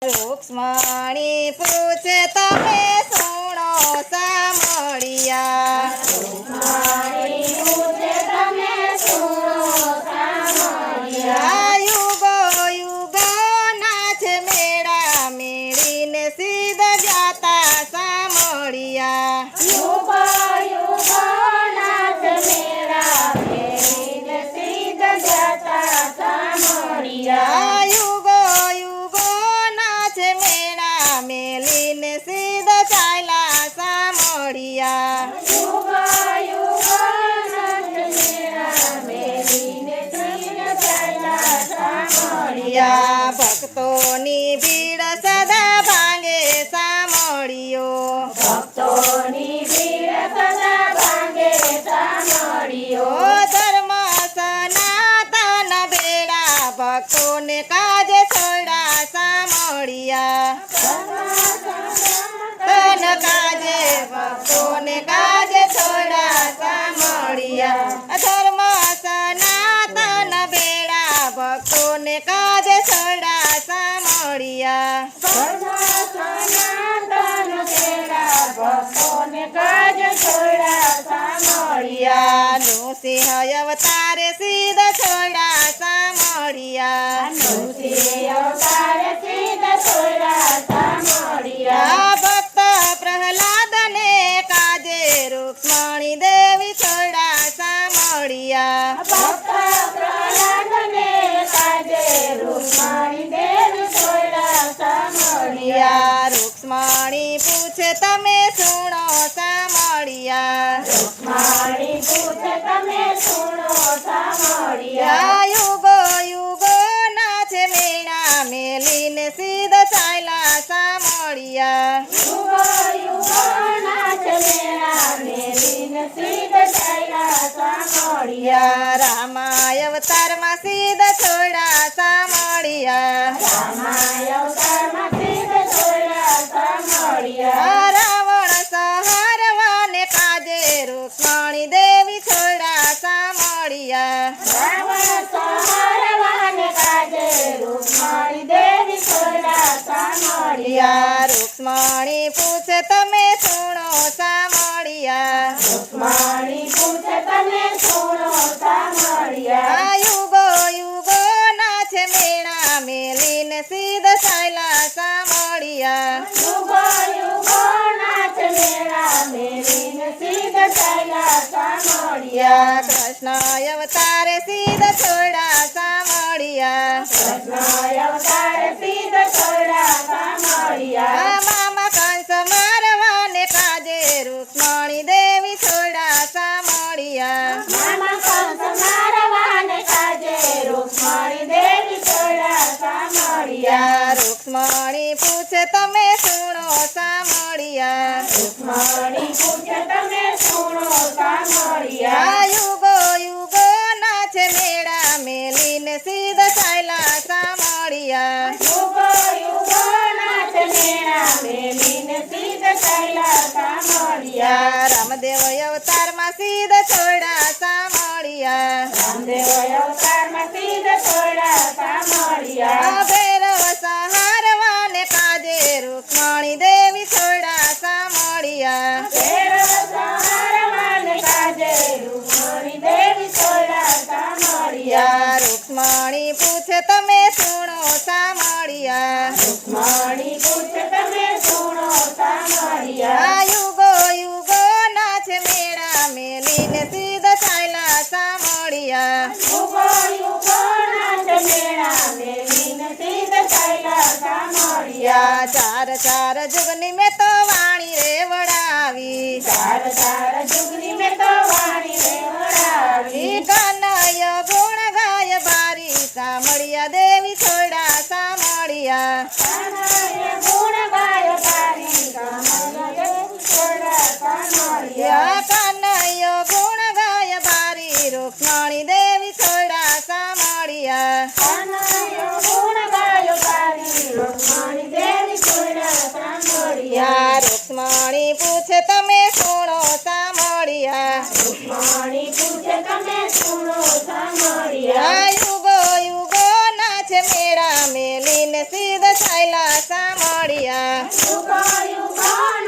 રૂક્ષ્મણી પૂછે તમે સુણો સામળિયા યુગો યુગો નાચ મેળા મેળીને સીધ જાતા સામળિયા યુગો યુગો નાચ મેળા મેલીને સીધ ચાલ્યા સામળિયા ભક્તોની ભીડ સદા ભાંગે સામળિયો ધર્મ સનાતન ભેડા ભક્તોને કાજે છોડા સામળિયા તન કાજે ભક્તોને કાજે છોડા સામળિયા ધર્મ સનાતન ભેડા ભક્તોને કાજે છોડા સામળિયા નૃસિંહ અવતારે સીધ છોડા સામળિયા ભક્ત પ્રહલાદને કાજે રૂક્ષ્મણી દેવી છોડા સામળિયા રૂક્ષ્મણી પૂછે તમે સુણો સામળિયા યુગો યુગો નાચ મેળા મેલીને સીધ ચાલ્યા સામળિયા રામાય અવતારમાં સીધ છોડા સામળિયા રાવણ સંહારવાને કાજે રૂક્ષ્મણી દેવી છોડા સામળિયા રૂક્ષ્મણી પૂછે તમે સુણો સામળિયા યુગો યુગો નાચ મેળા મેલીને સીધ ચાલ્યા સામળિયા કૃષ્ણ અવતારે સીધ છોડા સામળિયા મામા કંસ મારવાને કાજે રૂક્ષ્મણી દેવી છોડા સામળિયા રૂક્ષ્મણી પૂછે તમે સુણો સામળિયા યુગો યુગો નાચ મેળા મેલીને સીધ ચાલ્યા સામળિયા રામદેવ અવતારમાં સીધ છોડા સામળિયા ભૈરવ સંહારવાને કાજે રૂક્ષ્મણી દેવી છોડા સામળિયા રૂક્ષ્મણી પૂછે તમે સુણો સામળિયા યુગો યુગો નાચ મેળા મેલીને સીધ ચાલ્યા સામળિયા ચાર ચાર જુગની મેં તો વાણી રે વડાવી કનૈય ગુણ ગાય બારી સામળિયા દેવી છોડા સામળિયા કનૈય ગુણ ગાય બારી રૂક્ષ્મણી દેવી છોડા સામળિયા રૂક્ષ્મણી પૂછે તમે સુણો સામળિયા યુગો યુગો નાચ મેળા મેલીને સીધ ચાલ્યા સામળિયા ઉગાડ્યું